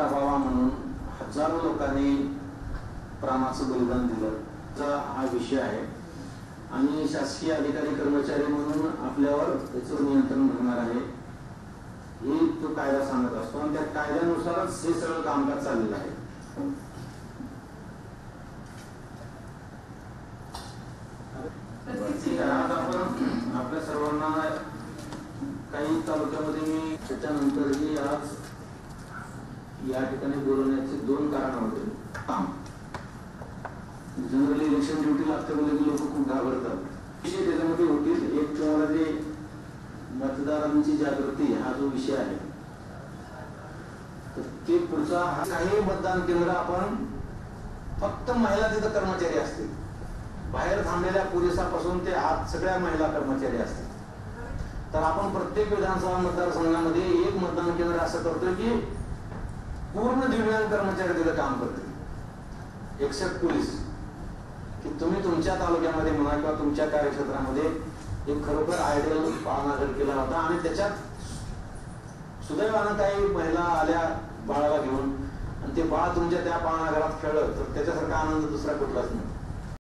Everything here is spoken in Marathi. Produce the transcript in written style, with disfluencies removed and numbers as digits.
केंद्र अभावा म्हणून हजारो लोकांनी प्राणाचं बलिदान दिलं हा विषय आहे आणि शासकीय अधिकारी कर्मचारी म्हणून आपल्यावर त्याचं नियंत्रण होणार आहे हे तो कायदा सांगत असतो आणि त्या कायद्यानुसारच हे सगळं कामकाज चाललेलं आहे. आता आपण आपल्या सर्वांना काही तालुक्यामध्ये मी त्याच्यानंतरही आज या ठिकाणी बोलवण्याचे 2 कारण होते. जनरली इलेक्शन ड्युटी लागते म्हणजे लोक खूप घाबरतात. विषय त्याच्यामध्ये होतील. एक तुम्हाला जे मतदारांची जागृती हा जो विषय आहे तर ते पुढचा काही मतदान केंद्र आपण फक्त महिला तिथं कर्मचारी असतील. बाहेर थांबलेल्या पोलिसापासून ते आत सगळ्या महिला कर्मचारी असतील. तर आपण प्रत्येक विधानसभा मतदारसंघामध्ये एक मतदान केंद्र असं करतोय की पूर्ण दिव्यांग कर्मचारी तिथं काम करतील एक्सेप्ट पोलीस. की तुम्ही तुमच्या तालुक्यामध्ये म्हणा किंवा तुमच्या कार्यक्षेत्रामध्ये एक खरोखर आयडियल पाळणाघर केला होता आणि त्याच्यात सुदैवानं काही महिला आल्या बाळाला घेऊन आणि ते बाळ तुमच्या त्या पाळणाघरात खेळलं तर त्याच्यासारखा आनंद दुसरा कुठलाच नाही.